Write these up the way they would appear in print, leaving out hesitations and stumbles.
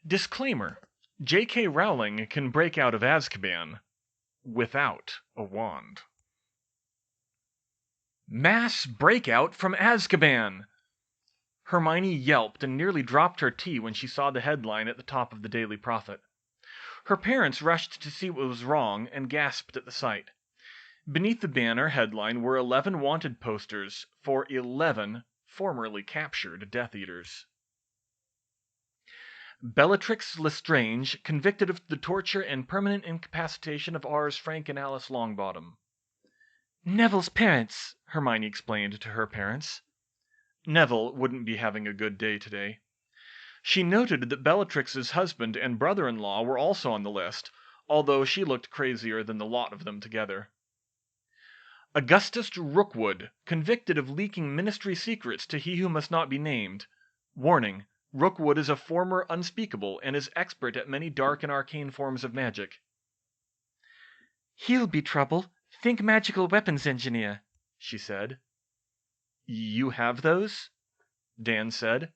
Disclaimer: J.K. Rowling can break out of Azkaban without a wand. Mass breakout from Azkaban! Hermione yelped and nearly dropped her tea when she saw the headline at the top of the Daily Prophet. Her parents rushed to see what was wrong and gasped at the sight. Beneath the banner headline were 11 wanted posters for 11 formerly captured Death Eaters. Bellatrix Lestrange, convicted of the torture and permanent incapacitation of Rs. Frank and Alice Longbottom. Neville's parents, Hermione explained to her parents. Neville wouldn't be having a good day today. She noted that Bellatrix's husband and brother-in-law were also on the list, although she looked crazier than the lot of them together. Augustus Rookwood, convicted of leaking ministry secrets to he who must not be named. Warning: Rookwood is a former unspeakable and is expert at many dark and arcane forms of magic. He'll be trouble. Think magical weapons engineer, she said. You have those? Dan said.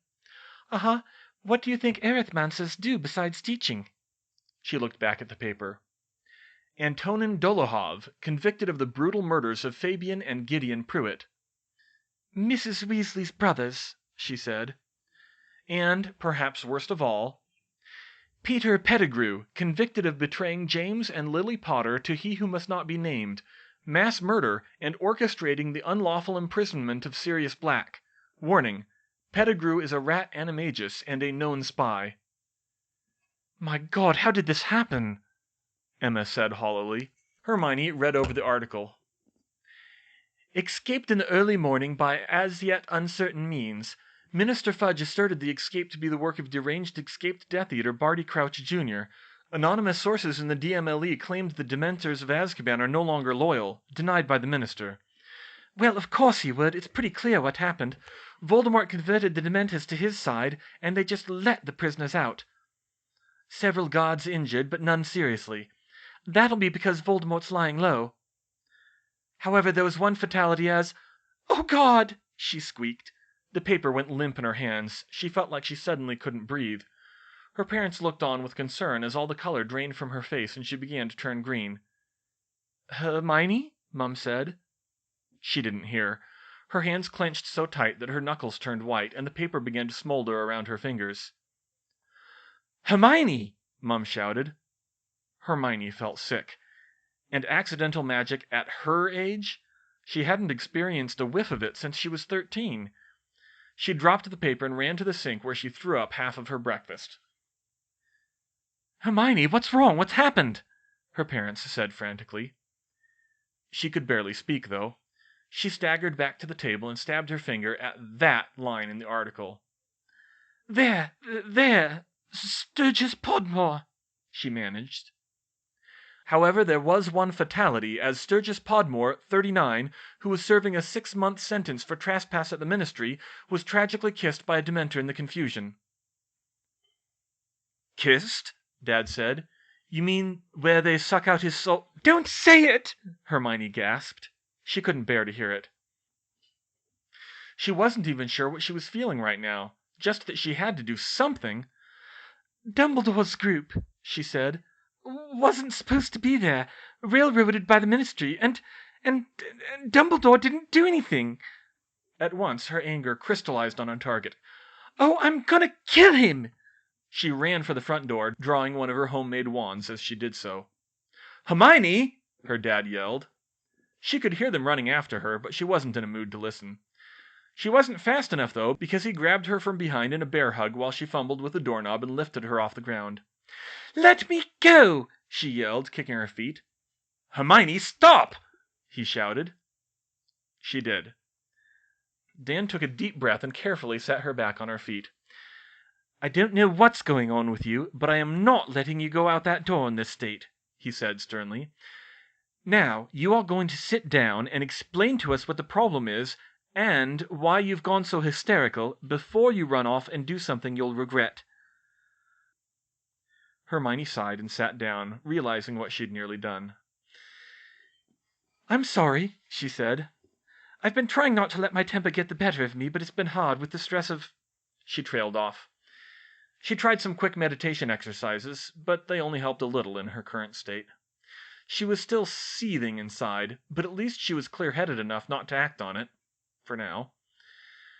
Uh-huh. What do you think arithmancers do besides teaching? She looked back at the paper. Antonin Dolohov, convicted of the brutal murders of Fabian and Gideon Pruitt. Mrs. Weasley's brothers, she said. And, perhaps worst of all, Peter Pettigrew, convicted of betraying James and Lily Potter to he who must not be named, mass murder, and orchestrating the unlawful imprisonment of Sirius Black. Warning: Pettigrew is a rat animagus and a known spy. My God, how did this happen? Emma said hollowly. Hermione read over the article. Escaped in the early morning by as yet uncertain means. Minister Fudge asserted the escape to be the work of deranged escaped Death Eater Barty Crouch Jr. Anonymous sources in the DMLE claimed the Dementors of Azkaban are no longer loyal, denied by the Minister. Well, of course he would. It's pretty clear what happened. Voldemort converted the Dementors to his side, and they just let the prisoners out. Several guards injured, but none seriously. That'll be because Voldemort's lying low. However, there was one fatality as... Oh, God! She squeaked. The paper went limp in her hands. She felt like she suddenly couldn't breathe. Her parents looked on with concern as all the color drained from her face and she began to turn green. Hermione? Mum said. She didn't hear. Her hands clenched so tight that her knuckles turned white and the paper began to smolder around her fingers. Hermione! Mum shouted. Hermione felt sick. And accidental magic at her age? She hadn't experienced a whiff of it since she was 13. She dropped the paper and ran to the sink where she threw up half of her breakfast. Hermione, what's wrong? What's happened? Her parents said frantically. She could barely speak, though. She staggered back to the table and stabbed her finger at that line in the article. There, Sturgis Podmore, she managed. However, there was one fatality, as Sturgis Podmore, 39, who was serving a 6-month sentence for trespass at the Ministry, was tragically kissed by a Dementor in the confusion. Kissed? Dad said. You mean where they suck out his soul? Don't say it! Hermione gasped. She couldn't bear to hear it. She wasn't even sure what she was feeling right now, just that she had to do something. Dumbledore's group, she said, wasn't supposed to be there, railroaded by the Ministry, and Dumbledore didn't do anything. At once, her anger crystallized on her target. Oh, I'm gonna kill him! She ran for the front door, drawing one of her homemade wands as she did so. Hermione! Her dad yelled. She could hear them running after her, but she wasn't in a mood to listen. She wasn't fast enough, though, because he grabbed her from behind in a bear hug while she fumbled with the doorknob and lifted her off the ground. Let me go! She yelled, kicking her feet. Hermione, stop! He shouted. She did. Dan took a deep breath and carefully set her back on her feet. I don't know what's going on with you, but I am not letting you go out that door in this state, he said sternly. Now, you are going to sit down and explain to us what the problem is and why you've gone so hysterical before you run off and do something you'll regret. Hermione sighed and sat down, realizing what she'd nearly done. I'm sorry, she said. I've been trying not to let my temper get the better of me, but it's been hard with the stress of... She trailed off. She tried some quick meditation exercises, but they only helped a little in her current state. She was still seething inside, but at least she was clear-headed enough not to act on it. For now.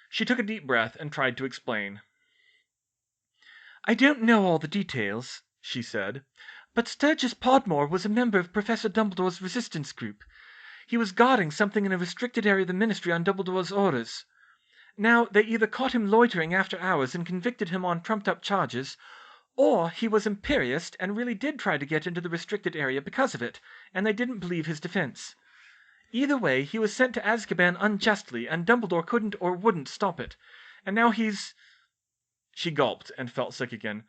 She took a deep breath and tried to explain. "I don't know all the details," she said, "but Sturgis Podmore was a member of Professor Dumbledore's resistance group. He was guarding something in a restricted area of the Ministry on Dumbledore's orders. Now, they either caught him loitering after hours and convicted him on trumped-up charges, or he was imperious and really did try to get into the restricted area because of it, and they didn't believe his defense. Either way, he was sent to Azkaban unjustly, and Dumbledore couldn't or wouldn't stop it. And now he's—" She gulped and felt sick again.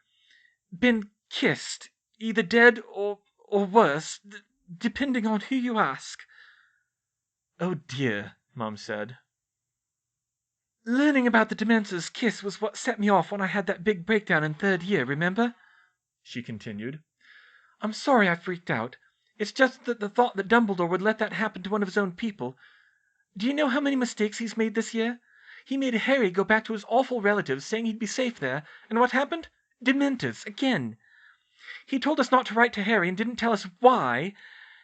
"Been kissed. Either dead or worse, depending on who you ask." "Oh dear," Mum said. "Learning about the Dementor's kiss was what set me off when I had that big breakdown in third year, remember?" she continued. "I'm sorry I freaked out. It's just that the thought that Dumbledore would let that happen to one of his own people. Do you know how many mistakes he's made this year? He made Harry go back to his awful relatives saying he'd be safe there, and what happened? Dementors, again. He told us not to write to Harry and didn't tell us why,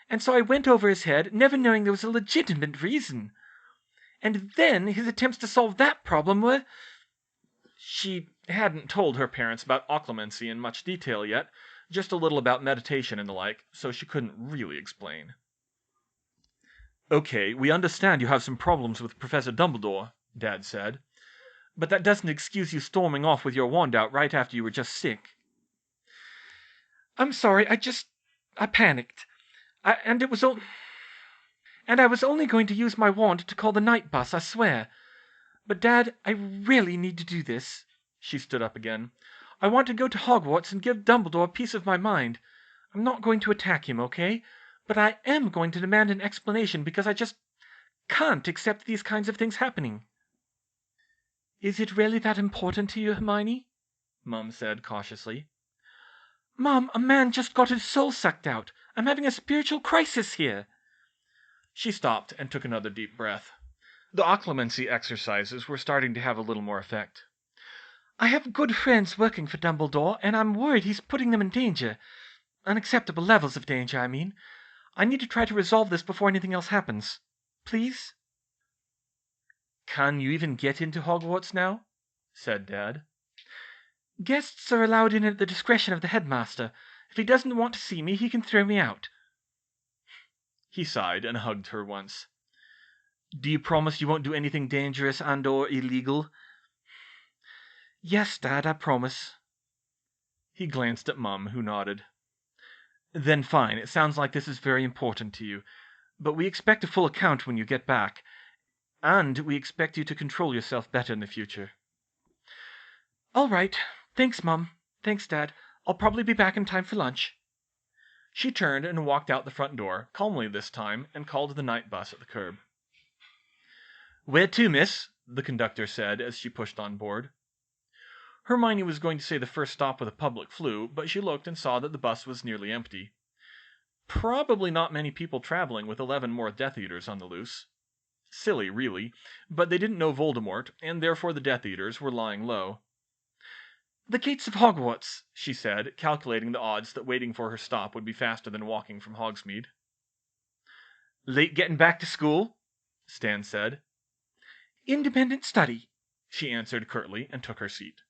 and so I went over his head, never knowing there was a legitimate reason. And then his attempts to solve that problem were—" She hadn't told her parents about occlumency in much detail yet, just a little about meditation and the like, so she couldn't really explain. "Okay, we understand you have some problems with Professor Dumbledore," Dad said, "but that doesn't excuse you storming off with your wand out right after you were just sick." "I'm sorry, I panicked. And I was only going to use my wand to call the night bus, I swear. But Dad, I really need to do this." She stood up again. "I want to go to Hogwarts and give Dumbledore a piece of my mind. I'm not going to attack him, okay? But I am going to demand an explanation because I just can't accept these kinds of things happening." "Is it really that important to you, Hermione?" Mum said cautiously. "Mom, a man just got his soul sucked out. I'm having a spiritual crisis here." She stopped and took another deep breath. The occlumency exercises were starting to have a little more effect. "I have good friends working for Dumbledore, and I'm worried he's putting them in danger. Unacceptable levels of danger, I mean. I need to try to resolve this before anything else happens. Please?" "Can you even get into Hogwarts now?" said Dad. "Guests are allowed in at the discretion of the headmaster. If he doesn't want to see me, he can throw me out." He sighed and hugged her once. "Do you promise you won't do anything dangerous and/or illegal?" "Yes, Dad, I promise." He glanced at Mum, who nodded. "Then fine, it sounds like this is very important to you. But we expect a full account when you get back. And we expect you to control yourself better in the future." "All right. Thanks, Mum. Thanks, Dad. I'll probably be back in time for lunch." She turned and walked out the front door, calmly this time, and called the night bus at the curb. "Where to, miss?" the conductor said as she pushed on board. Hermione was going to say the first stop with a public flu, but she looked and saw that the bus was nearly empty. Probably not many people traveling with 11 more Death Eaters on the loose. Silly, really, but they didn't know Voldemort, and therefore the Death Eaters were lying low. "The gates of Hogwarts," she said, calculating the odds that waiting for her stop would be faster than walking from Hogsmeade. "Late getting back to school?" Stan said. "Independent study," she answered curtly, and took her seat.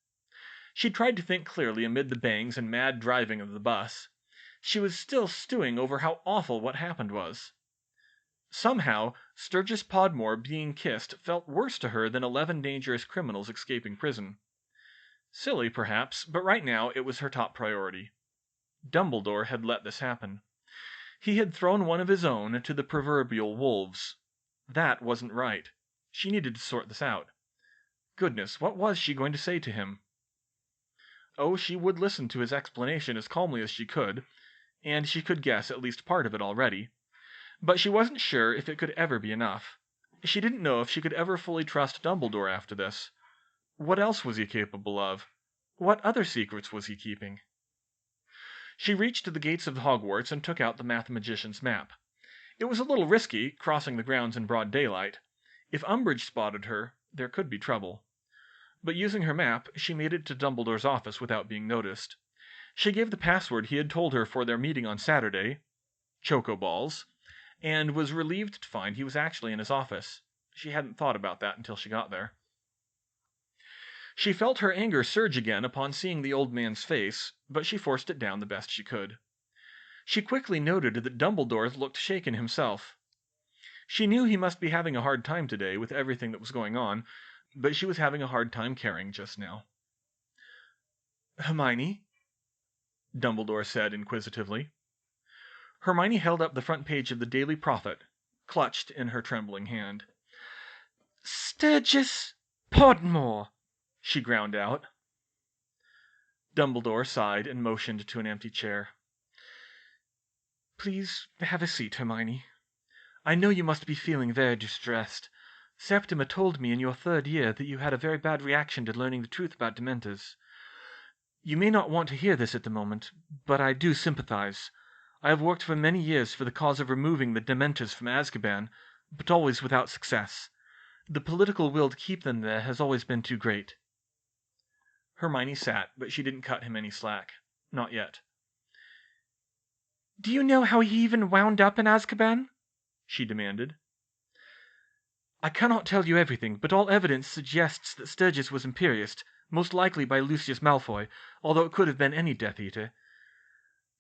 She tried to think clearly amid the bangs and mad driving of the bus. She was still stewing over how awful what happened was. Somehow, Sturgis Podmore being kissed felt worse to her than 11 dangerous criminals escaping prison. Silly, perhaps, but right now it was her top priority. Dumbledore had let this happen. He had thrown one of his own to the proverbial wolves. That wasn't right. She needed to sort this out. Goodness, what was she going to say to him? Oh, she would listen to his explanation as calmly as she could, and she could guess at least part of it already. But she wasn't sure if it could ever be enough. She didn't know if she could ever fully trust Dumbledore after this. What else was he capable of? What other secrets was he keeping? She reached the gates of Hogwarts and took out the Mathemagician's map. It was a little risky, crossing the grounds in broad daylight. If Umbridge spotted her, there could be trouble. but using her map, she made it to Dumbledore's office without being noticed. She gave the password he had told her for their meeting on Saturday, Chocoballs, and was relieved to find he was actually in his office. She hadn't thought about that until she got there. She felt her anger surge again upon seeing the old man's face, but she forced it down the best she could. She quickly noted that Dumbledore looked shaken himself. She knew he must be having a hard time today with everything that was going on, but she was having a hard time caring just now. "Hermione?" Dumbledore said inquisitively. Hermione held up the front page of the Daily Prophet, clutched in her trembling hand. "Sturgis Podmore," she ground out. Dumbledore sighed and motioned to an empty chair. "Please have a seat, Hermione. I know you must be feeling very distressed. Septima told me in your 3rd year that you had a very bad reaction to learning the truth about Dementors. You may not want to hear this at the moment, but I do sympathize. I have worked for many years for the cause of removing the Dementors from Azkaban, but always without success. The political will to keep them there has always been too great." Hermione sat, but she didn't cut him any slack. Not yet. "Do you know how he even wound up in Azkaban?" she demanded. "I cannot tell you everything, but all evidence suggests that Sturgis was Imperiused, most likely by Lucius Malfoy, although it could have been any Death Eater.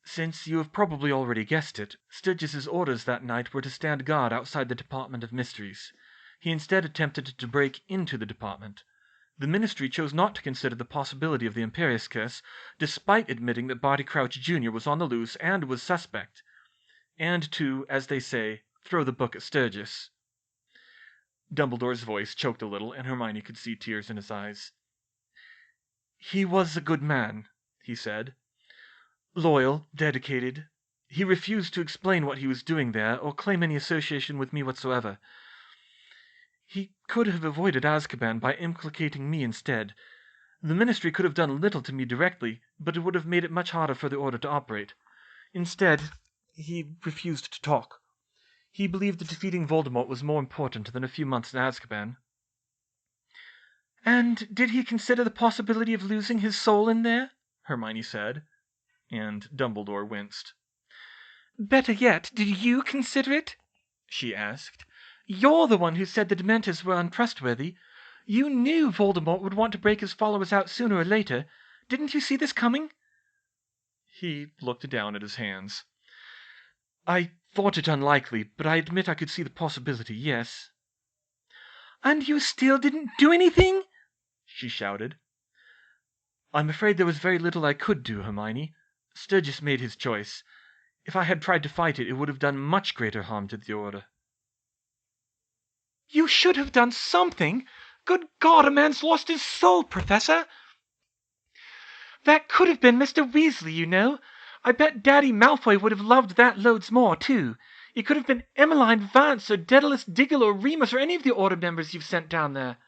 Since you have probably already guessed it, Sturgis's orders that night were to stand guard outside the Department of Mysteries. He instead attempted to break into the department. The Ministry chose not to consider the possibility of the Imperius Curse, despite admitting that Barty Crouch Jr. was on the loose and was suspect, and to, as they say, throw the book at Sturgis." Dumbledore's voice choked a little, and Hermione could see tears in his eyes. "He was a good man," he said. "Loyal, dedicated. He refused to explain what he was doing there, or claim any association with me whatsoever. He could have avoided Azkaban by implicating me instead. The Ministry could have done little to me directly, but it would have made it much harder for the Order to operate. Instead, he refused to talk. He believed that defeating Voldemort was more important than a few months in Azkaban." "And did he consider the possibility of losing his soul in there?" Hermione said, and Dumbledore winced. "Better yet, did you consider it?" she asked. "You're the one who said the Dementors were untrustworthy. You knew Voldemort would want to break his followers out sooner or later. Didn't you see this coming?" He looked down at his hands. "I thought it unlikely, but I admit I could see the possibility, yes." "And you still didn't do anything?" she shouted. "I'm afraid there was very little I could do, Hermione. Sturgis made his choice. If I had tried to fight it, it would have done much greater harm to the Order." "You should have done something! Good God, a man's lost his soul, Professor! That could have been Mr. Weasley, you know. I bet Daddy Malfoy would have loved that loads more, too. It could have been Emmeline Vance or Daedalus Diggle or Remus or any of the Order members you've sent down there."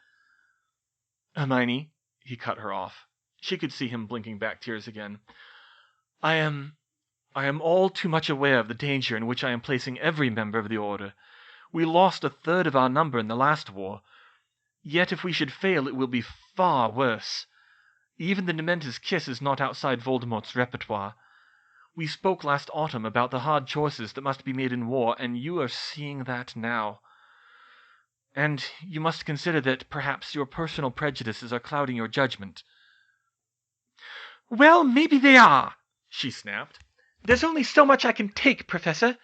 "Hermione," he cut her off. She could see him blinking back tears again. I am all too much aware of the danger in which I am placing every member of the Order. We lost 1/3 of our number in the last war. Yet if we should fail, it will be far worse. Even the Dementor's kiss is not outside Voldemort's repertoire. We spoke last autumn about the hard choices that must be made in war, and you are seeing that now. And you must consider that perhaps your personal prejudices are clouding your judgment." "Well, maybe they are," she snapped. "There's only so much I can take, Professor.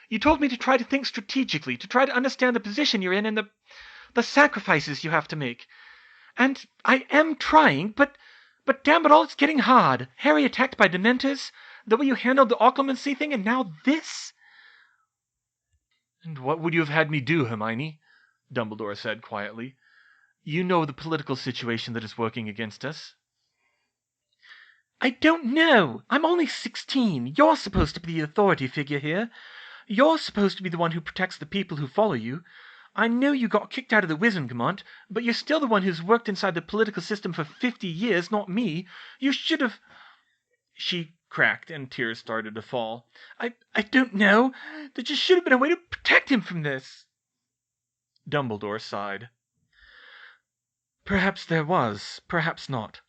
You told me to try to think strategically, to try to understand the position you're in and the sacrifices you have to make. And I am trying, but damn it all, it's getting hard. Harry attacked by Dementors, the way you handled the occlumency thing, and now this." "And what would you have had me do, Hermione?" Dumbledore said quietly. "You know the political situation that is working against us." "I don't know. I'm only 16. You're supposed to be the authority figure here. You're supposed to be the one who protects the people who follow you. I know you got kicked out of the Wizengamot, but you're still the one who's worked inside the political system for 50 years, not me. You should have—" She cracked, and tears started to fall. I don't know. There just should have been a way to protect him from this." Dumbledore sighed. Perhaps there was, perhaps not.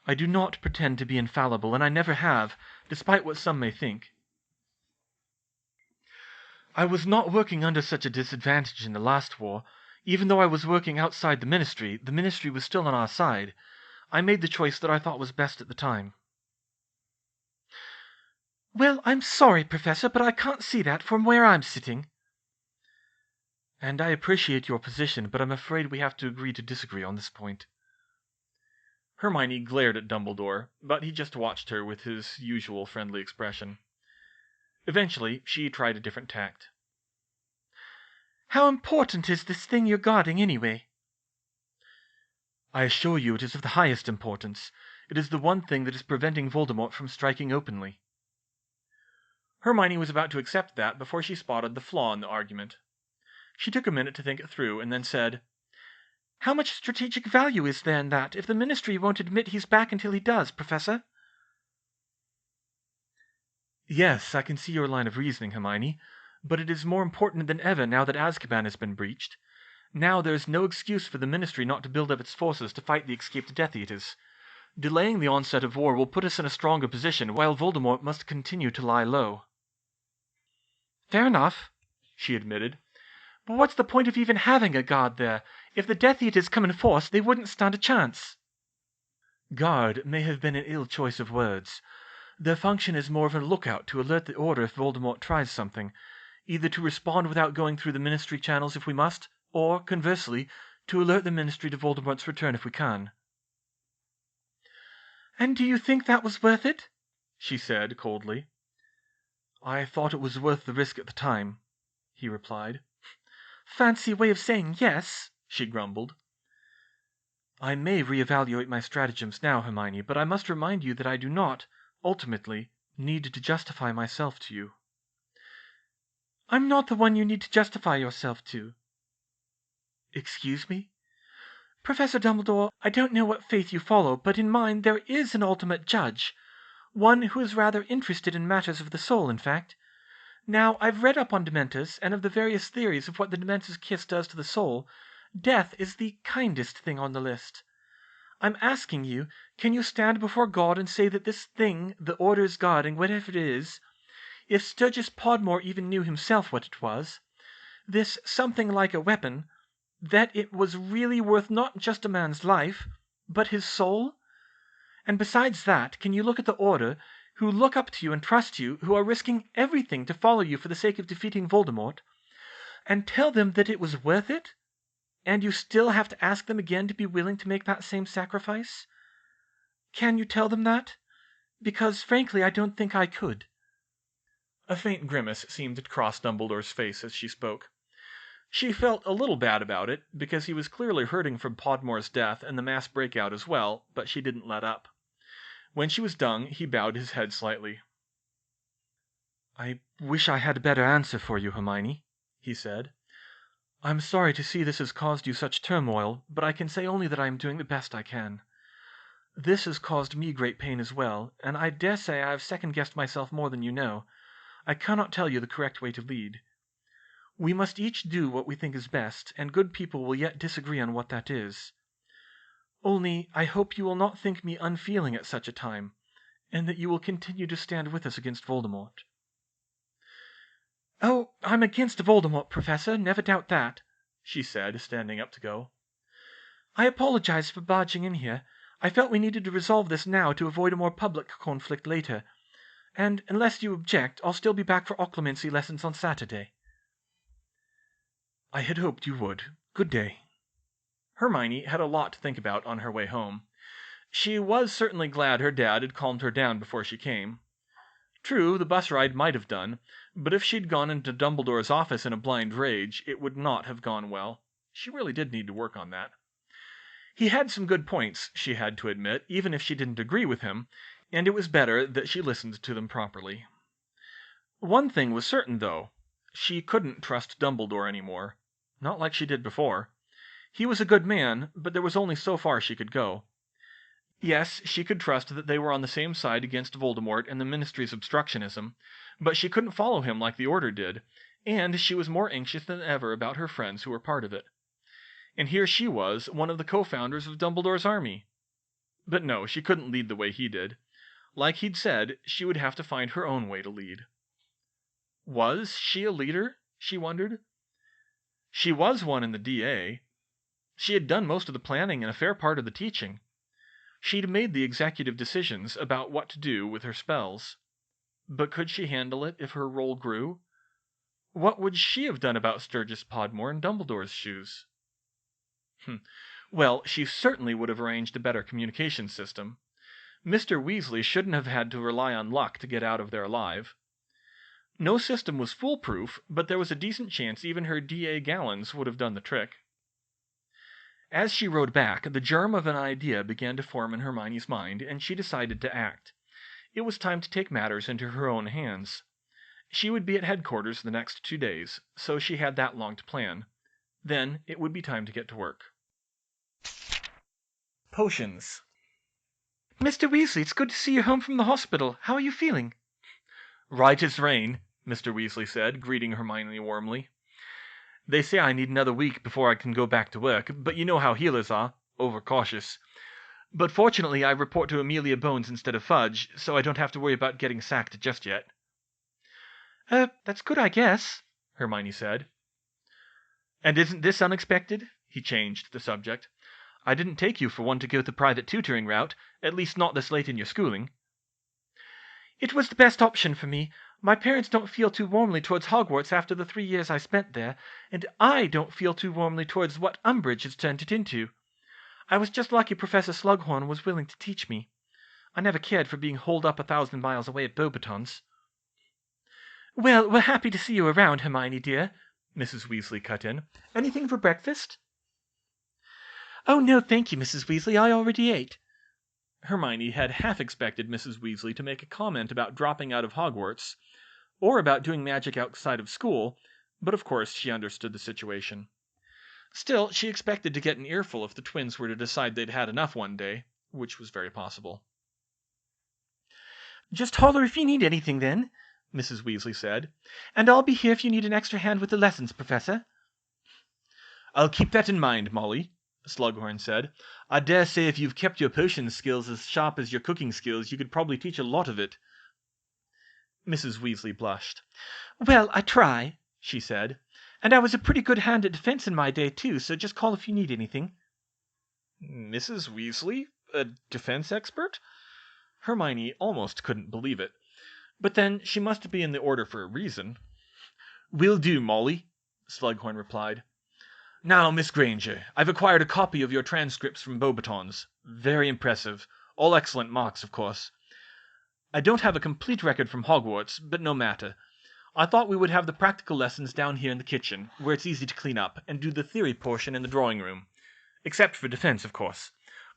I do not pretend to be infallible, and I never have, despite what some may think. I was not working under such a disadvantage in the last war. Even though I was working outside the ministry was still on our side. I made the choice that I thought was best at the time. Well, I'm sorry, Professor, but I can't see that from where I'm sitting. And I appreciate your position, but I'm afraid we have to agree to disagree on this point. Hermione glared at Dumbledore, but he just watched her with his usual friendly expression. Eventually, she tried a different tact. How important is this thing you're guarding, anyway? I assure you it is of the highest importance. It is the one thing that is preventing Voldemort from striking openly. Hermione was about to accept that before she spotted the flaw in the argument. She took a minute to think it through, and then said, How much strategic value is there in that, if the Ministry won't admit he's back until he does, Professor? Yes, I can see your line of reasoning, Hermione, but it is more important than ever now that Azkaban has been breached. Now there is no excuse for the Ministry not to build up its forces to fight the escaped Death Eaters. Delaying the onset of war will put us in a stronger position, while Voldemort must continue to lie low. Fair enough, she admitted. But what's the point of even having a guard there? If the Death Eaters come in force, they wouldn't stand a chance. Guard may have been an ill choice of words. Their function is more of a lookout to alert the Order if Voldemort tries something, either to respond without going through the Ministry channels if we must, or, conversely, to alert the Ministry to Voldemort's return if we can. And do you think that was worth it? She said, coldly. I thought it was worth the risk at the time, he replied. Fancy way of saying yes, she grumbled. I may reevaluate my stratagems now, Hermione, but I must remind you that I do not, ultimately, need to justify myself to you. I'm not the one you need to justify yourself to. Excuse me? Professor Dumbledore, I don't know what faith you follow, but in mine there is an ultimate judge. One who is rather interested in matters of the soul, in fact. Now, I've read up on Dementors, and of the various theories of what the Dementor's kiss does to the soul, death is the kindest thing on the list. I'm asking you, can you stand before God and say that this thing the Order is guarding, whatever it is, if Sturgis Podmore even knew himself what it was, this something like a weapon, that it was really worth not just a man's life, but his soul? And besides that, can you look at the Order, who look up to you and trust you, who are risking everything to follow you for the sake of defeating Voldemort, and tell them that it was worth it? And you still have to ask them again to be willing to make that same sacrifice? Can you tell them that? Because, frankly, I don't think I could. A faint grimace seemed to cross Dumbledore's face as she spoke. She felt a little bad about it, because he was clearly hurting from Podmore's death and the mass breakout as well, but she didn't let up. When she was done, he bowed his head slightly. I wish I had a better answer for you, Hermione, he said. I'm sorry to see this has caused you such turmoil, but I can say only that I am doing the best I can. This has caused me great pain as well, and I dare say I have second-guessed myself more than you know. I cannot tell you the correct way to lead. We must each do what we think is best, and good people will yet disagree on what that is. Only, I hope you will not think me unfeeling at such a time, and that you will continue to stand with us against Voldemort. Oh, I'm against Voldemort, Professor, never doubt that, she said, standing up to go. I apologize for barging in here. I felt we needed to resolve this now to avoid a more public conflict later. And, unless you object, I'll still be back for occlumency lessons on Saturday. I had hoped you would. Good day. Hermione had a lot to think about on her way home. She was certainly glad her dad had calmed her down before she came. True, the bus ride might have done, but if she'd gone into Dumbledore's office in a blind rage, it would not have gone well. She really did need to work on that. He had some good points, she had to admit, even if she didn't agree with him, and it was better that she listened to them properly. One thing was certain, though. She couldn't trust Dumbledore anymore. Not like she did before. He was a good man, but there was only so far she could go. Yes, she could trust that they were on the same side against Voldemort and the Ministry's obstructionism, but she couldn't follow him like the Order did, and she was more anxious than ever about her friends who were part of it. And here she was, one of the co-founders of Dumbledore's army. But no, she couldn't lead the way he did. Like he'd said, she would have to find her own way to lead. Was she a leader? She wondered. She was one in the DA. She had done most of the planning and a fair part of the teaching. She'd made the executive decisions about what to do with her spells. But could she handle it if her role grew? What would she have done about Sturgis Podmore in Dumbledore's shoes? Well, she certainly would have arranged a better communication system. Mr. Weasley shouldn't have had to rely on luck to get out of there alive. No system was foolproof, but there was a decent chance even her D.A. gallons would have done the trick. As she rode back, the germ of an idea began to form in Hermione's mind, and she decided to act. It was time to take matters into her own hands. She would be at headquarters the next 2 days, so she had that long to plan. Then it would be time to get to work. Potions. Mr. Weasley, it's good to see you home from the hospital. How are you feeling? Right as rain, Mr. Weasley said, greeting Hermione warmly. They say I need another week before I can go back to work, but you know how healers are, overcautious. But fortunately I report to Amelia Bones instead of Fudge, so I don't have to worry about getting sacked just yet. That's good, I guess, Hermione said. And isn't this unexpected? He changed the subject. I didn't take you for one to go the private tutoring route, at least not this late in your schooling. It was the best option for me. My parents don't feel too warmly towards Hogwarts after the 3 years I spent there, and I don't feel too warmly towards what Umbridge has turned it into. I was just lucky Professor Slughorn was willing to teach me. I never cared for being holed up 1,000 miles away at Beauxbatons. Well, we're happy to see you around, Hermione dear, Mrs. Weasley cut in. Anything for breakfast? Oh, no, thank you, Mrs. Weasley. I already ate. Hermione had half expected Mrs. Weasley to make a comment about dropping out of Hogwarts, or about doing magic outside of school, but of course she understood the situation. Still, she expected to get an earful if the twins were to decide they'd had enough one day, which was very possible. Just holler if you need anything, then, Mrs. Weasley said, and I'll be here if you need an extra hand with the lessons, Professor. I'll keep that in mind, Molly, Slughorn said. I dare say if you've kept your potion skills as sharp as your cooking skills, you could probably teach a lot of it. Mrs. Weasley blushed. Well, I try, she said, and I was a pretty good hand at defense in my day, too, so just call if you need anything. Mrs. Weasley? A defense expert? Hermione almost couldn't believe it. But then she must be in the order for a reason. Will do, Molly, Slughorn replied. Now, Miss Granger, I've acquired a copy of your transcripts from Beauxbatons. Very impressive. All excellent marks, of course. I don't have a complete record from Hogwarts, but no matter. I thought we would have the practical lessons down here in the kitchen, where it's easy to clean up, and do the theory portion in the drawing room. Except for defense, of course.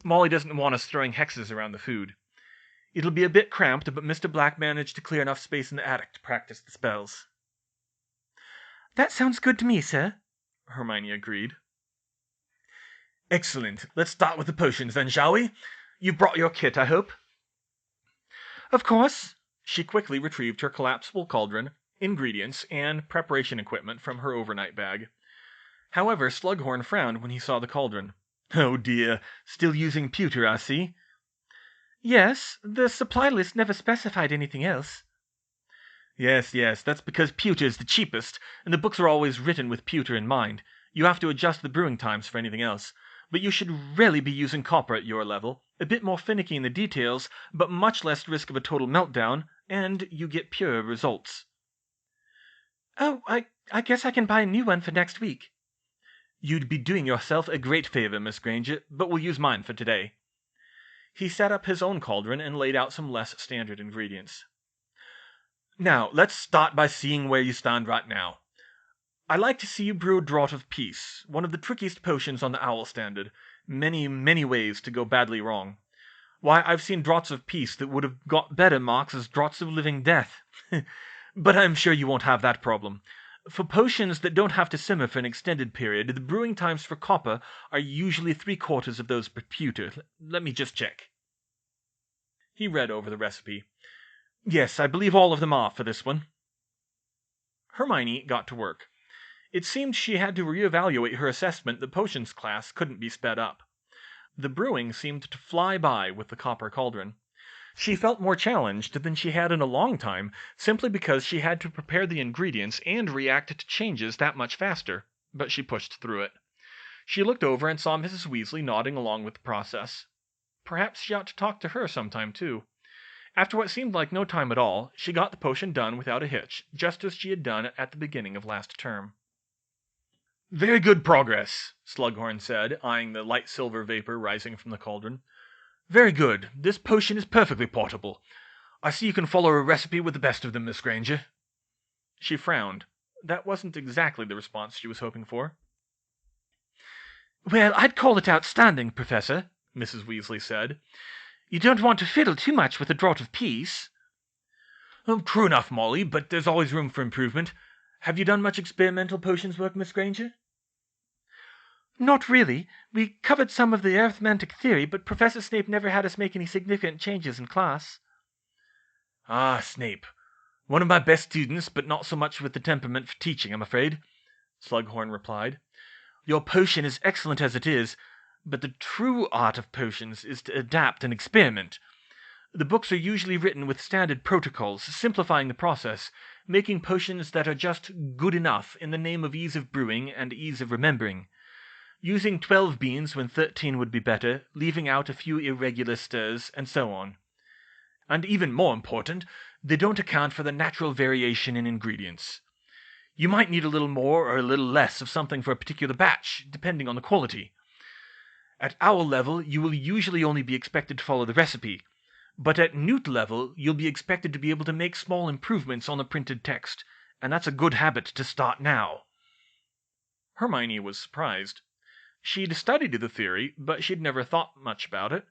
Molly doesn't want us throwing hexes around the food. It'll be a bit cramped, but Mr. Black managed to clear enough space in the attic to practice the spells. That sounds good to me, sir, Hermione agreed. Excellent. Let's start with the potions then, shall we? You brought your kit, I hope? Of course. She quickly retrieved her collapsible cauldron, ingredients, and preparation equipment from her overnight bag. However, Slughorn frowned when he saw the cauldron. Oh dear, still using pewter, I see. Yes, the supply list never specified anything else. Yes, that's because pewter's the cheapest, and the books are always written with pewter in mind. You have to adjust the brewing times for anything else. But you should really be using copper at your level. A bit more finicky in the details, but much less risk of a total meltdown, and you get purer results. Oh, I guess I can buy a new one for next week. You'd be doing yourself a great favor, Miss Granger, but we'll use mine for today. He set up his own cauldron and laid out some less standard ingredients. Now, let's start by seeing where you stand right now. I'd like to see you brew a Draught of Peace, one of the trickiest potions on the Owl Standard. Many, many ways to go badly wrong. Why, I've seen Draughts of Peace that would have got better marks as Draughts of Living Death. But I'm sure you won't have that problem. For potions that don't have to simmer for an extended period, the brewing times for copper are usually 3/4 of those for pewter. Let me just check. He read over the recipe. Yes, I believe all of them are for this one. Hermione got to work. It seemed she had to reevaluate her assessment that potions class couldn't be sped up. The brewing seemed to fly by with the copper cauldron. She felt more challenged than she had in a long time, simply because she had to prepare the ingredients and react to changes that much faster, but she pushed through it. She looked over and saw Mrs. Weasley nodding along with the process. Perhaps she ought to talk to her sometime, too. After what seemed like no time at all, she got the potion done without a hitch, just as she had done at the beginning of last term. "Very good progress," Slughorn said, eyeing the light silver vapor rising from the cauldron. "Very good. This potion is perfectly portable. I see you can follow a recipe with the best of them, Miss Granger." She frowned. That wasn't exactly the response she was hoping for. "Well, I'd call it outstanding, Professor," Mrs. Weasley said. "You don't want to fiddle too much with a draught of peace." True enough, Molly, but there's always room for improvement. Have you done much experimental potions work, Miss Granger? "Not really. We covered some of the arithmetic theory, but Professor Snape never had us make any significant changes in class." "Ah, Snape. One of my best students, but not so much with the temperament for teaching, I'm afraid," Slughorn replied. "Your potion is excellent as it is, but the true art of potions is to adapt and experiment. The books are usually written with standard protocols, simplifying the process, making potions that are just good enough in the name of ease of brewing and ease of remembering. Using 12 beans when 13 would be better, leaving out a few irregular stirs, and so on. And even more important, they don't account for the natural variation in ingredients. You might need a little more or a little less of something for a particular batch, depending on the quality. At owl level, you will usually only be expected to follow the recipe, but at newt level, you'll be expected to be able to make small improvements on the printed text, and that's a good habit to start now." Hermione was surprised. She'd studied the theory, but she'd never thought much about it.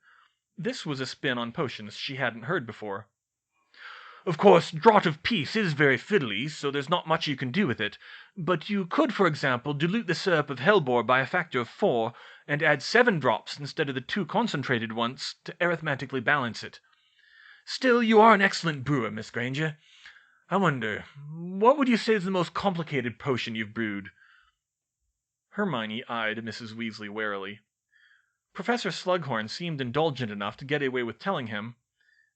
This was a spin on potions she hadn't heard before. "Of course, draught of peace is very fiddly, so there's not much you can do with it. But you could, for example, dilute the syrup of hellebore by a factor of 4, and add 7 drops instead of the 2 concentrated ones to arithmetically balance it. Still, you are an excellent brewer, Miss Granger. I wonder, what would you say is the most complicated potion you've brewed?" Hermione eyed Mrs. Weasley warily. Professor Slughorn seemed indulgent enough to get away with telling him,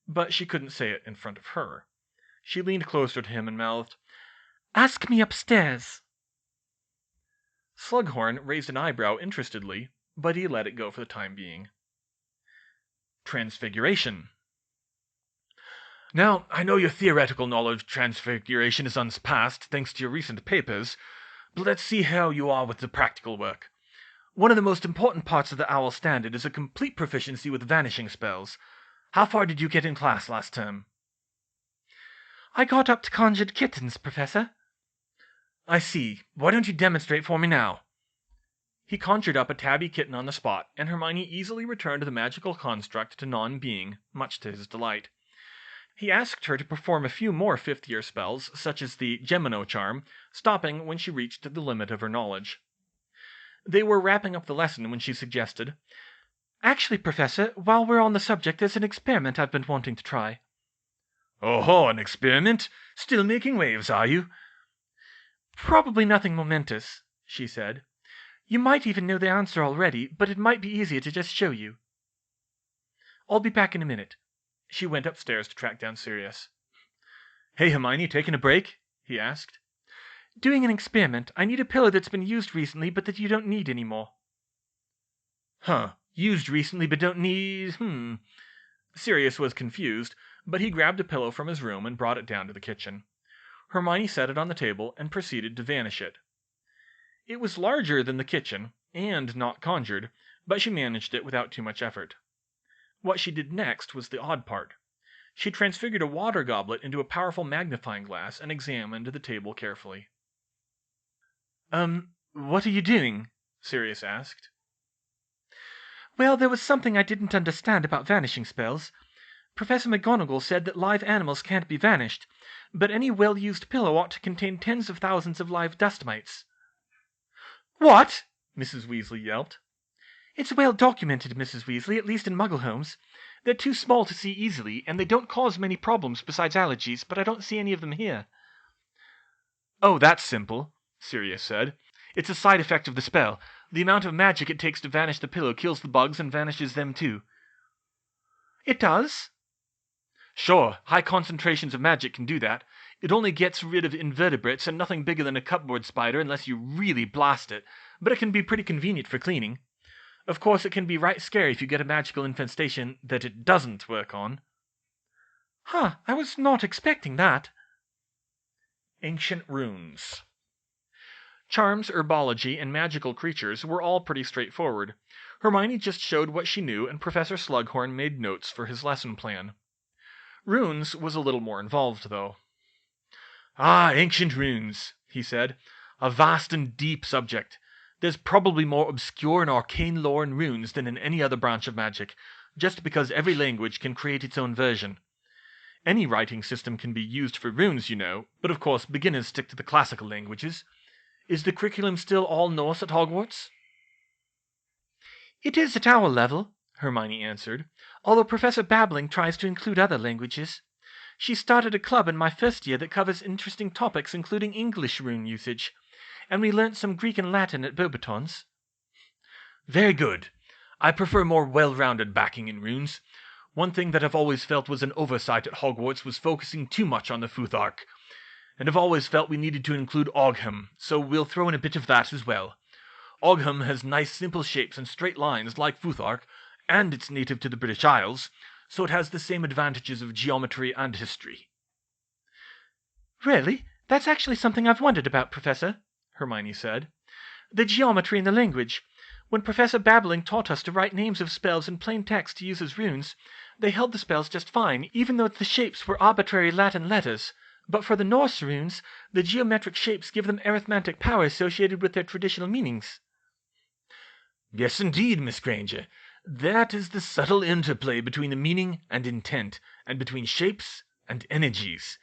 but she couldn't say it in front of her. She leaned closer to him and mouthed, "Ask me upstairs." Slughorn raised an eyebrow interestedly, but he let it go for the time being. Transfiguration. "Now, I know your theoretical knowledge of transfiguration is unsurpassed, thanks to your recent papers, but let's see how you are with the practical work. One of the most important parts of the OWL standard is a complete proficiency with vanishing spells. How far did you get in class last term?" "I got up to conjured kittens, Professor." "I see. Why don't you demonstrate for me now?" He conjured up a tabby kitten on the spot, and Hermione easily returned the magical construct to non-being, much to his delight. He asked her to perform a few more fifth-year spells, such as the Gemino charm, stopping when she reached the limit of her knowledge. They were wrapping up the lesson when she suggested, "Actually, Professor, while we're on the subject, there's an experiment I've been wanting to try." "Oh, an experiment? Still making waves, are you?" "Probably nothing momentous," she said. "You might even know the answer already, but it might be easier to just show you." "I'll be back in a minute." She went upstairs to track down Sirius. "Hey, Hermione, taking a break?" he asked. "Doing an experiment. I need a pillow that's been used recently, but that you don't need anymore." "Huh. Used recently, but don't need... Sirius was confused, but he grabbed a pillow from his room and brought it down to the kitchen. Hermione set it on the table and proceeded to vanish it. It was larger than the kitchen, and not conjured, but she managed it without too much effort. What she did next was the odd part. She transfigured a water goblet into a powerful magnifying glass and examined the table carefully. What are you doing?" Sirius asked. "Well, there was something I didn't understand about vanishing spells. Professor McGonagall said that live animals can't be vanished, but any well-used pillow ought to contain tens of thousands of live dust mites." "What?" Mrs. Weasley yelped. "It's well documented, Mrs. Weasley, at least in Muggle homes. They're too small to see easily, and they don't cause many problems besides allergies, but I don't see any of them here." "Oh, that's simple. Sirius said. "It's a side effect of the spell. The amount of magic it takes to vanish the pillow kills the bugs and vanishes them too." It does? Sure, high concentrations of magic can do that. It only gets rid of invertebrates and nothing bigger than a cupboard spider unless you really blast it, but it can be pretty convenient for cleaning. Of course, it can be right scary if you get a magical infestation that it doesn't work on. Huh, I was not expecting that. Ancient runes. Charms, herbology, and magical creatures were all pretty straightforward. Hermione just showed what she knew, and Professor Slughorn made notes for his lesson plan. Runes was a little more involved, though. "Ah, ancient runes," he said. "A vast and deep subject. There's probably more obscure and arcane lore in runes than in any other branch of magic, just because every language can create its own version. Any writing system can be used for runes, you know, but of course beginners stick to the classical languages. Is the curriculum still all Norse at Hogwarts?" "It is at our level," Hermione answered, "although Professor Babbling tries to include other languages. She started a club in my first year that covers interesting topics including English rune usage, and we learnt some Greek and Latin at Beauxbatons." "Very good. I prefer more well-rounded backing in runes. One thing that I've always felt was an oversight at Hogwarts was focusing too much on the Futhark. And I've always felt we needed to include Ogham, so we'll throw in a bit of that as well. Ogham has nice simple shapes and straight lines like Futhark, and it's native to the British Isles, so it has the same advantages of geometry and history." "Really? That's actually something I've wondered about, Professor," Hermione said. "The geometry in the language. When Professor Babbling taught us to write names of spells in plain text to use as runes, they held the spells just fine, even though the shapes were arbitrary Latin letters. But for the Norse runes, the geometric shapes give them arithmetic power associated with their traditional meanings." "Yes, indeed, Miss Granger. That is the subtle interplay between the meaning and intent, and between shapes and energies.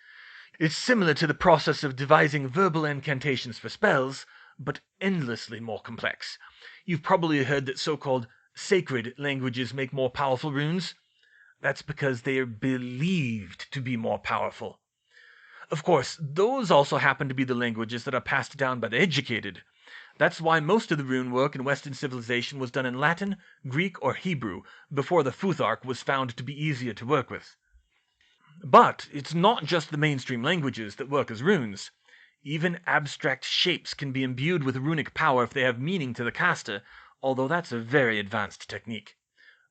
It's similar to the process of devising verbal incantations for spells, but endlessly more complex. You've probably heard that so-called sacred languages make more powerful runes. That's because they are believed to be more powerful. Of course, those also happen to be the languages that are passed down by the educated. That's why most of the rune work in Western civilization was done in Latin, Greek, or Hebrew, before the Futhark was found to be easier to work with. But it's not just the mainstream languages that work as runes. Even abstract shapes can be imbued with runic power if they have meaning to the caster, although that's a very advanced technique.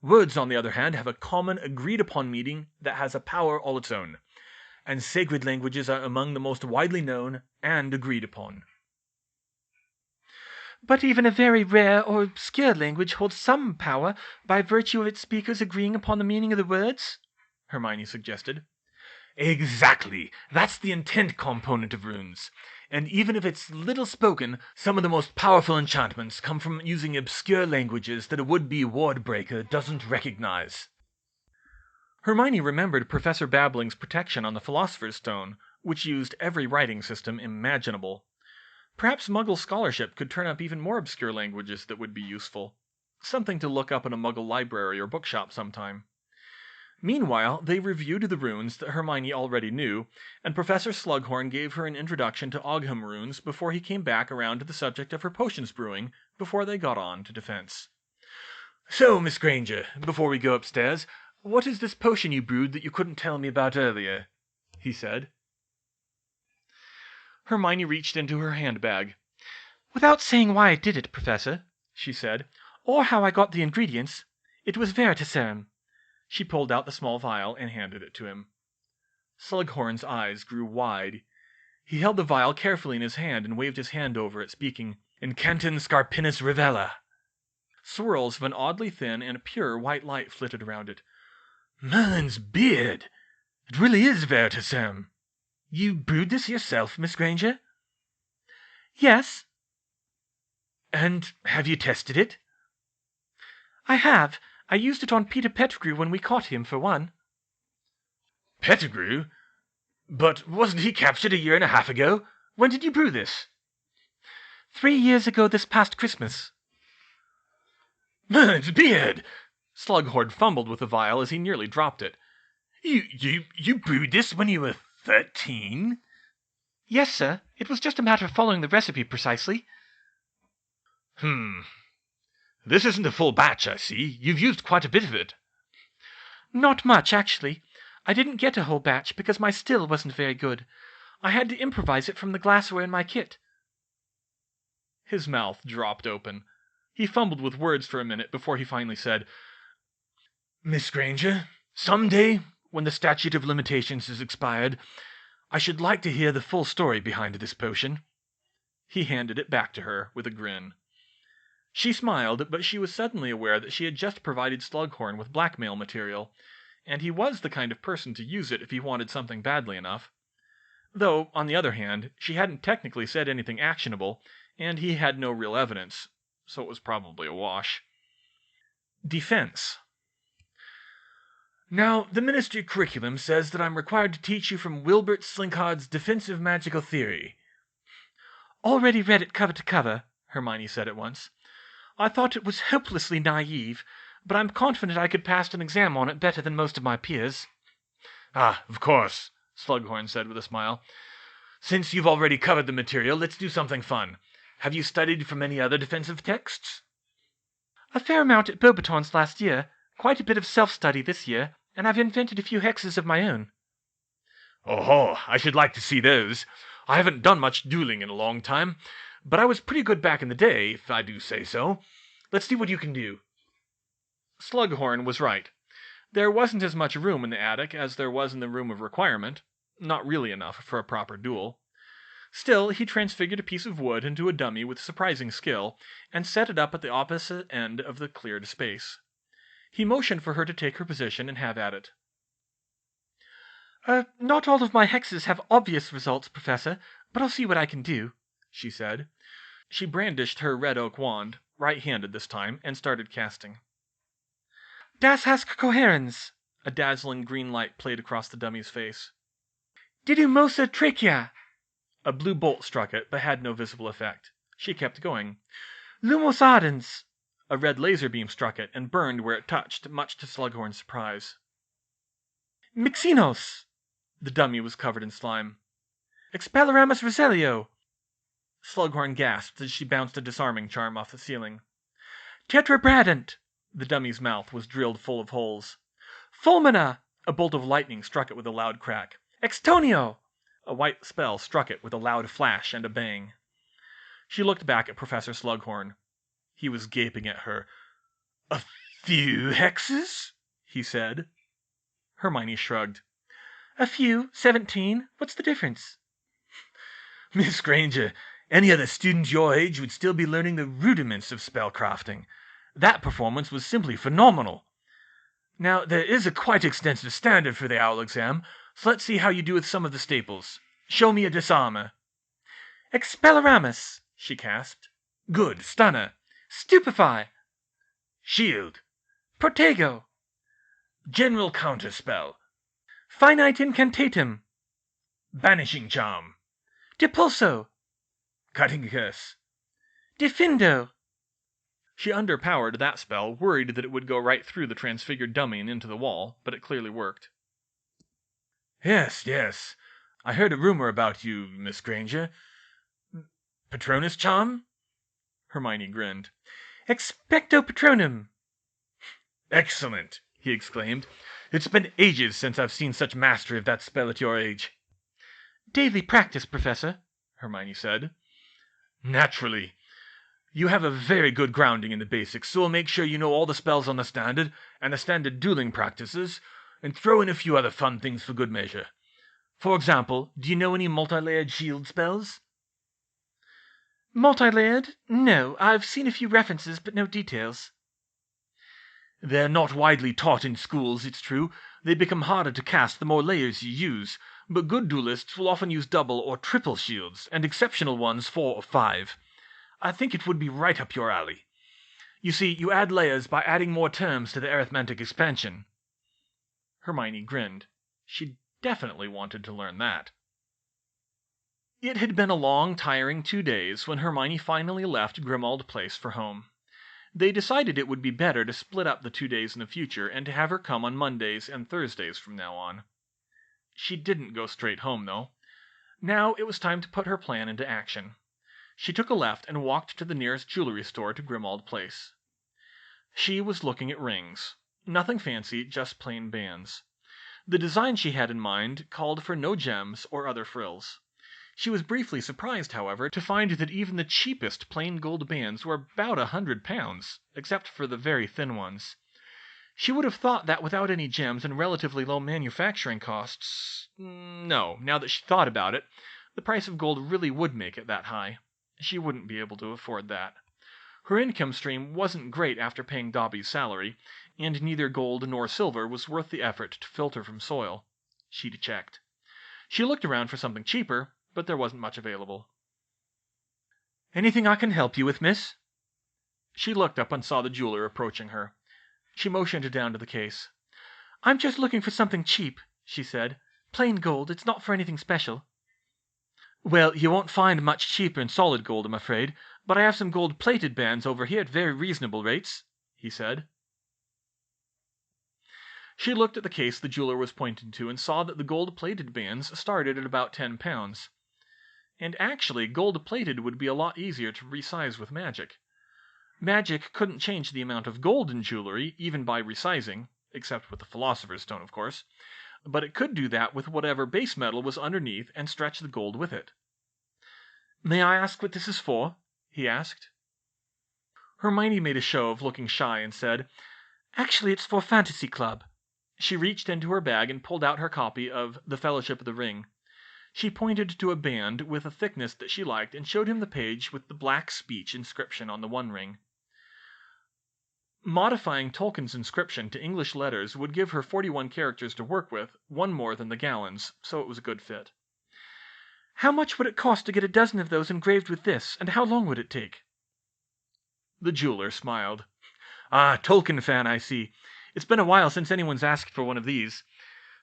Words, on the other hand, have a common, agreed-upon meaning that has a power all its own. And sacred languages are among the most widely known and agreed upon. "But even a very rare or obscure language holds some power by virtue of its speakers agreeing upon the meaning of the words," Hermione suggested. "Exactly. That's the intent component of runes. And even if it's little spoken, some of the most powerful enchantments come from using obscure languages that a would-be ward-breaker doesn't recognize." Hermione remembered Professor Babbling's protection on the Philosopher's Stone, which used every writing system imaginable. Perhaps Muggle scholarship could turn up even more obscure languages that would be useful. Something to look up in a Muggle library or bookshop sometime. Meanwhile, they reviewed the runes that Hermione already knew, and Professor Slughorn gave her an introduction to Ogham runes before he came back around to the subject of her potions brewing, before they got on to defense. "So, Miss Granger, before we go upstairs, what is this potion you brewed that you couldn't tell me about earlier?" he said. Hermione reached into her handbag. "Without saying why I did it, Professor," she said, "or how I got the ingredients, it was veritaserum." She pulled out the small vial and handed it to him. Slughorn's eyes grew wide. He held the vial carefully in his hand and waved his hand over it, speaking, "Incantum Scarpinus Rivella." Swirls of an oddly thin and pure white light flitted around it. "Merlin's beard! It really is veritaserum. You brewed this yourself, Miss Granger?" "Yes." "And have you tested it?" "I have. I used it on Peter Pettigrew when we caught him, for one." "Pettigrew? But wasn't he captured a year and a half ago? When did you brew this?" 3 years ago this past Christmas." "Merlin's beard!" Slughorn fumbled with the vial as he nearly dropped it. You brewed this when you were 13?" Yes, sir. It was just a matter of following the recipe precisely. This isn't a full batch, I see. You've used quite a bit of it. Not much, actually. I didn't get a whole batch because my still wasn't very good. I had to improvise it from the glassware in my kit. His mouth dropped open. He fumbled with words for a minute before he finally said, Miss Granger, someday, when the statute of limitations is expired, I should like to hear the full story behind this potion. He handed it back to her with a grin. She smiled, but she was suddenly aware that she had just provided Slughorn with blackmail material, and he was the kind of person to use it if he wanted something badly enough. Though, on the other hand, she hadn't technically said anything actionable, and he had no real evidence, so it was probably a wash. Defense. Now, the ministry curriculum says that I'm required to teach you from Wilbert Slinkard's Defensive Magical Theory. Already read it cover to cover, Hermione said at once. I thought it was hopelessly naive, but I'm confident I could pass an exam on it better than most of my peers. Ah, of course, Slughorn said with a smile. Since you've already covered the material, let's do something fun. Have you studied from any other defensive texts? A fair amount at Beauxbaton's last year, quite a bit of self-study this year, and I've invented a few hexes of my own. Oh, I should like to see those. I haven't done much dueling in a long time, but I was pretty good back in the day, if I do say so. Let's see what you can do. Slughorn was right. There wasn't as much room in the attic as there was in the room of requirement. Not really enough for a proper duel. Still, he transfigured a piece of wood into a dummy with surprising skill, and set it up at the opposite end of the cleared space. He motioned for her to take her position and have at it. Not all of my hexes have obvious results, Professor, but I'll see what I can do, she said. She brandished her red oak wand, right-handed this time, and started casting. Das hast Coherens! A dazzling green light played across the dummy's face. Didymosa trachea! A blue bolt struck it, but had no visible effect. She kept going. Lumos ardens! A red laser beam struck it, and burned where it touched, much to Slughorn's surprise. Mixinos! The dummy was covered in slime. Expelloramus Roselio! Slughorn gasped as she bounced a disarming charm off the ceiling. Tetrabradant! The dummy's mouth was drilled full of holes. Fulmina! A bolt of lightning struck it with a loud crack. Extonio! A white spell struck it with a loud flash and a bang. She looked back at Professor Slughorn. He was gaping at her. A few hexes? He said. Hermione shrugged. A few, 17. What's the difference? Miss Granger, any other student your age would still be learning the rudiments of spellcrafting. That performance was simply phenomenal. Now, there is a quite extensive standard for the OWL exam, so let's see how you do with some of the staples. Show me a disarmer. Expelloramus, she gasped. Good. Stunner. Stupefy. Shield. Protego. General counterspell. Finite incantatum. Banishing charm. Depulso. Cutting curse. Defindo. She underpowered that spell, worried that it would go right through the transfigured dummy and into the wall, but it clearly worked. Yes. I heard a rumor about you, Miss Granger. Patronus charm? Hermione grinned. Expecto Patronum. Excellent, he exclaimed. It's been ages since I've seen such mastery of that spell at your age. Daily practice, Professor, Hermione said. Naturally. You have a very good grounding in the basics, so we'll make sure you know all the spells on the standard, and the standard dueling practices, and throw in a few other fun things for good measure. For example, do you know any multi-layered shield spells? Multi-layered? No, I've seen a few references, but no details. They're not widely taught in schools, it's true. They become harder to cast the more layers you use, but good duelists will often use double or triple shields, and exceptional ones 4 or 5. I think it would be right up your alley. You see, you add layers by adding more terms to the arithmetic expansion. Hermione grinned. She definitely wanted to learn that. It had been a long, tiring 2 days when Hermione finally left Grimmauld Place for home. They decided it would be better to split up the 2 days in the future and to have her come on Mondays and Thursdays from now on. She didn't go straight home, though. Now it was time to put her plan into action. She took a left and walked to the nearest jewelry store to Grimald Place. She was looking at rings. Nothing fancy, just plain bands. The design she had in mind called for no gems or other frills. She was briefly surprised, however, to find that even the cheapest plain gold bands were about £100, except for the very thin ones. She would have thought that without any gems and relatively low manufacturing costs... No, now that she thought about it, the price of gold really would make it that high. She wouldn't be able to afford that. Her income stream wasn't great after paying Dobby's salary, and neither gold nor silver was worth the effort to filter from soil. She'd checked. She looked around for something cheaper, but there wasn't much available. "Anything I can help you with, miss?" She looked up and saw the jeweler approaching her. She motioned down to the case. "I'm just looking for something cheap," she said. "Plain gold. It's not for anything special." "Well, you won't find much cheaper in solid gold, I'm afraid, but I have some gold-plated bands over here at very reasonable rates," he said. She looked at the case the jeweler was pointing to and saw that the gold-plated bands started at about £10. And actually, gold-plated would be a lot easier to resize with magic. Magic couldn't change the amount of gold in jewelry, even by resizing, except with the Philosopher's Stone, of course, but it could do that with whatever base metal was underneath and stretch the gold with it. "May I ask what this is for?" he asked. Hermione made a show of looking shy and said, "Actually, it's for Fantasy Club." She reached into her bag and pulled out her copy of The Fellowship of the Ring. She pointed to a band with a thickness that she liked and showed him the page with the black speech inscription on the one ring. Modifying Tolkien's inscription to English letters would give her 41 characters to work with, one more than the gallons, so it was a good fit. "How much would it cost to get a dozen of those engraved with this, and how long would it take?" The jeweler smiled. "Ah, Tolkien fan, I see. It's been a while since anyone's asked for one of these.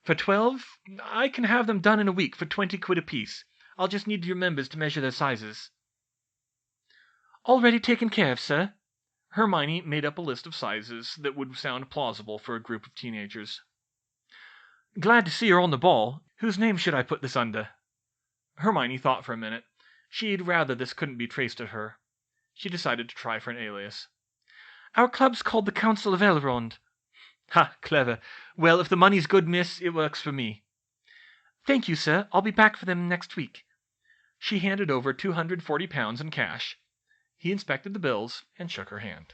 For 12, I can have them done in a week for 20 quid apiece. I'll just need your members to measure their sizes." "Already taken care of, sir." Hermione made up a list of sizes that would sound plausible for a group of teenagers. "Glad to see you're on the ball. Whose name should I put this under?" Hermione thought for a minute. She'd rather this couldn't be traced at her. She decided to try for an alias. "Our club's called the Council of Elrond." "Ha, clever. Well, if the money's good, miss, it works for me." "Thank you, sir. I'll be back for them next week." She handed over £240 in cash. He inspected the bills and shook her hand.